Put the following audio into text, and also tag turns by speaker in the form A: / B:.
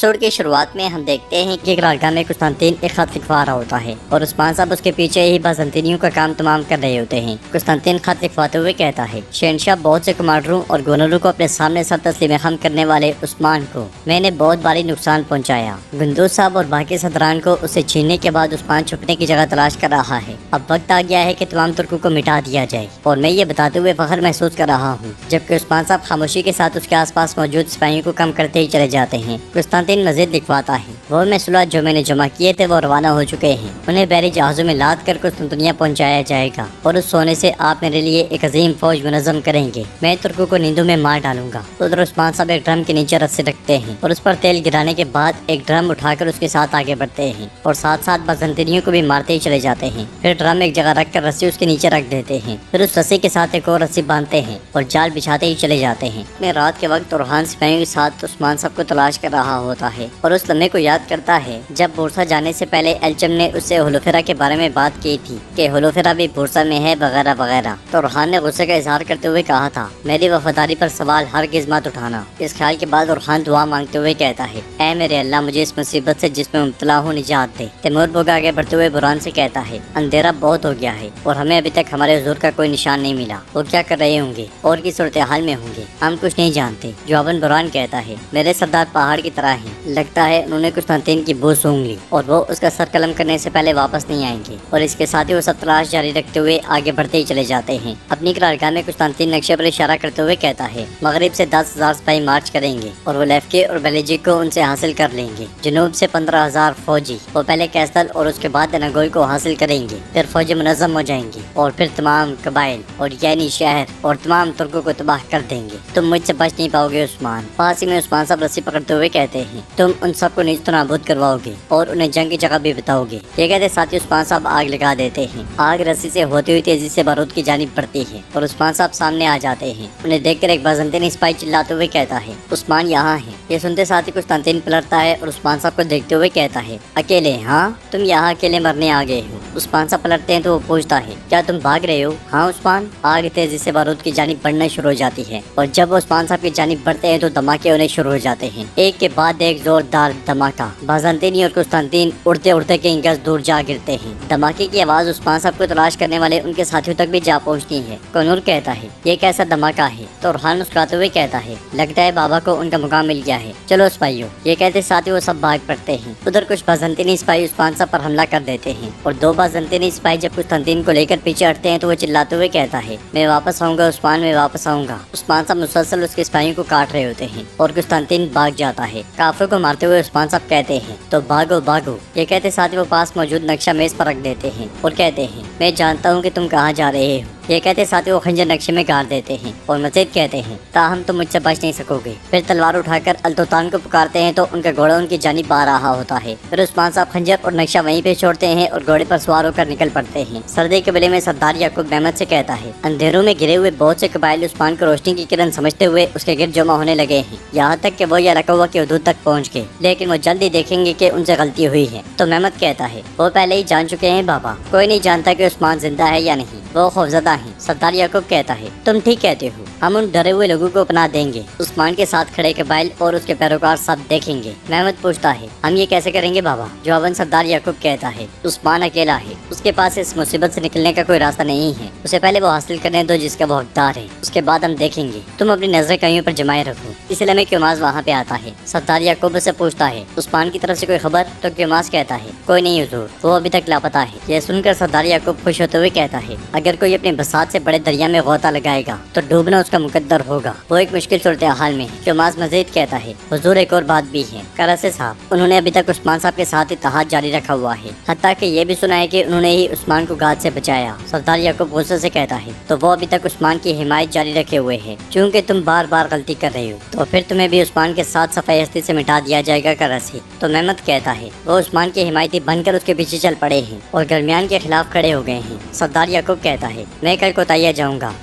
A: Episode کی شروعات میں ہم دیکھتے ہیں کہ قرارگاہ میں قسطنطین ایک خط لکھوا رہا ہوتا ہے اور عثمان صاحب اس کے پیچھے ہی بازنطینیوں کا کام تمام کر رہے ہوتے ہیں۔ قسطنطین خط لکھواتے ہوئے کہتا ہے، شہنشاہ بہت سے کمانڈروں اور گورنروں کو اپنے سامنے سر تسلیم خم کرنے والے عثمان کو میں نے بہت بھاری نقصان پہنچایا۔ گندوز صاحب اور باقی صدران کو اسے چھیننے کے بعد عثمان چھپنے کی جگہ تلاش کر رہا ہے۔ اب وقت آ گیا ہے کہ تمام ترکوں کو مٹا دیا جائے اور میں یہ بتاتے ہوئے فخر محسوس کر رہا ہوں، جبکہ عثمان صاحب خاموشی کے ساتھ اس کے آس پاس موجود سپاہیوں کو کم کرتے ہی چلے جاتے ہیں۔ قسطنطین مزید لکھواتا ہے، وہ محصولات جو میں نے جمع کیے تھے وہ روانہ ہو چکے ہیں، انہیں بحری جہازوں میں لاد کر قسطنطنیہ پہنچایا جائے گا اور اس سونے سے آپ میرے لیے ایک عظیم فوج منظم کریں گے۔ میں ترکوں کو نیندوں میں مار ڈالوں گا۔ ادھر عثمان صاحب ایک ڈرم کے نیچے رسے رکھتے ہیں اور اس پر تیل گرانے کے بعد ایک ڈرم اٹھا کر اس کے ساتھ آگے بڑھتے ہیں اور ساتھ ساتھ بازنطینیوں کو بھی مارتے ہی چلے جاتے ہیں۔ پھر ڈرم ایک جگہ رکھ کر رسی اس کے نیچے رکھ دیتے ہیں، پھر اس رسی کے ساتھ ایک اور رسی باندھتے ہیں اور جال بچھاتے ہی چلے جاتے ہیں۔ میں رات کے وقت اورحان سپاہیوں کے ساتھ عثمان صاحب کو تلاش کر رہا ہوتا ہے اور اس لمحے کو یاد کرتا ہے جب بورسا جانے سے پہلے ایلچم نے اس سے ہولوفیرا کے بارے میں بات کی تھی کہ ہولوفیرا بھی بورسا میں ہے وغیرہ وغیرہ، تو اورحان نے غصے کا اظہار کرتے ہوئے کہا تھا، میری وفاداری پر سوال ہرگز مت اٹھانا۔ اس خیال کے بعد اورحان دعا مانگتے ہوئے کہتا ہے، اے میرے اللہ مجھے اس مصیبت سے جس میں مبتلا ہوں نجات دے۔ تیمور بوگا آگے بڑھتے ہوئے برہان سے کہتا ہے، اندھیرا بہت ہو گیا ہے اور ہمیں ابھی تک ہمارے حضور کا کوئی نشان نہیں ملا، وہ کیا کر رہے ہوں گے اور کی صورتحال میں ہوں گے، ہم کچھ نہیں جانتے۔ جواباً برہان کہتا ہے، میرے سردار پہاڑ کی طرح ہیں، لگتا ہے انہوں نے قسطنطین کی بو سونگ لی اور وہ اس کا سر قلم کرنے سے پہلے واپس نہیں آئیں گے۔ اور اس کے ساتھ ہی وہ سب تلاش جاری رکھتے ہوئے آگے بڑھتے ہی چلے جاتے ہیں۔ اپنی قرارگاہ میں قسطنطین نقشے پر اشارہ کرتے ہوئے کہتا ہے، مغرب سے 10,000 سپاہی مارچ کریں گے اور وہ لیفکے اور بیلیجک کو ان سے حاصل کر لیں گے۔ جنوب سے 15,000 فوجی، وہ پہلے کیسل اور اس کے بعد دنگوئی کو حاصل کریں گے، پھر فوجی منظم ہو جائیں گے اور پھر تمام قبائل اور یعنی شہر اور تمام ترکوں کو تباہ کر دیں گے۔ تم مجھ سے بچ نہیں پاؤ گے عثمان۔ پاس ہی میں عثمان صاحب رسی پکڑتے ہوئے کہتے ہیں، تم ان سب کو نیست و نابود کرواؤ گے اور انہیں جنگ کی جگہ بھی بتاؤ گے۔ یہ کہتے ساتھ عثمان صاحب آگ لگا دیتے ہیں۔ آگ رسی سے ہوتی ہوئی تیزی سے بارود کی جانب بڑھتی ہے اور عثمان صاحب سامنے آ جاتے ہیں۔ انہیں دیکھ کر ایک بازنطینی سپاہی چلاتے ہوئے کہتا ہے، عثمان یہاں ہے۔ یہ سنتے ساتھ ہی قسطنطین پلٹتا ہے اور عثمان صاحب کو دیکھتے ہوئے کہتا ہے، اکیلے؟ ہاں، تم یہاں اکیلے مرنے آ گئے ہو۔ عثمان صاحب پلٹتے ہیں تو وہ پوچھتا ہے، کیا تم بھاگ رہے ہو؟ ہاں عثمان۔ آگ تیزی سے بارود کی جانب بڑھنا شروع ہو جاتی ہے اور جب وہ عثمان صاحب کی جانب بڑھتے ہیں تو دھماکے ہونے شروع ہو جاتے ہیں، ایک کے بعد ایک زوردار دھماکہ۔ بازنطینی اور قسطنطین اڑتے اڑتے کئی گز دور جا گرتے ہیں۔ دھماکے کی آواز عثمان صاحب کو تلاش کرنے والے ان کے ساتھیوں تک بھی جا پہنچتی ہے۔ کنور کہتا ہے، یہ کیسا دھماکہ ہے؟ تو اورحان مسکراتے ہوئے کہتا ہے، لگتا ہے بابا کو ان کا مقام مل گیا ہے، چلو سپاہیوں۔ یہ کہتے ساتھ ہی وہ سب بھاگ پڑتے ہیں۔ ادھر کچھ بازنطینی سپاہی عثمان صاحب پر حملہ کر دیتے ہیں اور 2 بازنطینی سپاہی جب قسطنطین کو لے کر پیچھے ہٹتے ہیں تو وہ چلاتے ہوئے کہتا ہے، میں واپس آؤں گا عثمان، میں واپس آؤں گا۔ عثمان صاحب مسلسل اس کے سپاہیوں کو کاٹ رہے ہوتے ہیں اور قسطنطین بھاگ جاتا ہے۔ کافروں کو مارتے ہوئے عثمان صاحب کہتے ہیں، تو بھاگو بھاگو۔ یہ کہتے ساتھ ہی وہ پاس موجود نقشہ میز پر رکھ دیتے ہیں اور کہتے ہیں، میں جانتا ہوں کہ تم کہاں جا رہے ہو۔ یہ کہتے ساتھ ہی وہ خنجر نقشے میں گاڑ دیتے ہیں اور مزید کہتے ہیں، تاہم تم مجھ سے بچ نہیں سکو گے۔ پھر تلوار اٹھا کر التوتان کو پکارتے ہیں تو ان کا گھوڑا ان کی جانب آ رہا ہوتا ہے۔ پھر عثمان صاحب خنجر اور نقشہ وہیں پہ چھوڑتے ہیں اور گھوڑے پر سوار ہو کر نکل پڑتے ہیں۔ سردی قبیلے میں سردار یعقوب محمد سے کہتا ہے، اندھیروں میں گرے ہوئے بہت سے قبائل عثمان کو روشنی کی کرن سمجھتے ہوئے اس کے گرد جمع ہونے لگے ہیں، یہاں تک کہ وہ یا رکوہ کی حدود تک پہنچ گئے، لیکن وہ جلدی دیکھیں گے کہ ان سے غلطی ہوئی ہے۔ تو محمد کہتا ہے، وہ پہلے ہی جان چکے ہیں بابا، کوئی نہیں جانتا کہ عثمان زندہ ہے یا نہیں، وہ خوفزدہ ہیں۔ سردار یعقوب کہتا ہے، تم ٹھیک کہتے ہو، ہم ان ڈرے ہوئے لوگوں کو پناہ دیں گے، عثمان کے ساتھ کھڑے قبائل اور اس کے پیروکار سب دیکھیں گے۔ محمد پوچھتا ہے، ہم یہ کیسے کریں گے بابا؟ جواباً سردار یعقوب کہتا ہے، عثمان اکیلا ہے، اس کے پاس اس مصیبت سے نکلنے کا کوئی راستہ نہیں ہے، اسے پہلے وہ حاصل کرنے دو جس کا وہ حقدار ہے، اس کے بعد ہم دیکھیں گے۔ تم اپنی نظریں کئیوں پر جمائے رکھو۔ اس لمحے کیوماز وہاں پہ آتا ہے۔ سردار یعقوب سے پوچھتا ہے، عثمان کی طرف سے کوئی خبر؟ تو کیوماز کہتا ہے، کوئی نہیں حضور، وہ ابھی تک لاپتہ ہے۔ یہ سن کر سردار یعقوب خوش ہوتے ہوئے کہتا ہے، اگر کوئی اپنے بساط سے بڑے دریا میں غوطہ لگائے گا تو ڈوبنا اس کا مقدر ہوگا، وہ ایک مشکل صورتحال میں ہے۔ کیوماز مزید کہتا ہے، حضور ایک اور بات بھی ہے، کراسے صاحب انہوں نے ابھی تک عثمان صاحب کے ساتھ اتحاد جاری رکھا ہوا ہے، حتیٰ کہ یہ بھی سنا ہے کہ انہوں نے ہی عثمان کو گاد سے بچایا۔ سردار یعقوب غصے سے کہتا ہے، تو وہ ابھی تک عثمان کی حمایت جاری رکھے ہوئے ہیں، چونکہ تم بار بار غلطی کر رہے ہو تو پھر تمہیں بھی عثمان کے ساتھ صفحہ ہستی سے مٹا دیا جائے گا کراسے۔ تو محمد کہتا ہے، وہ عثمان کے حمایتی بن کر اس کے پیچھے چل پڑے ہیں اور درمیان کے خلاف کھڑے ہو گئے ہیں۔ سردار یعقوب کہتا ہے، میں کل کوتاہیا جاؤں گا،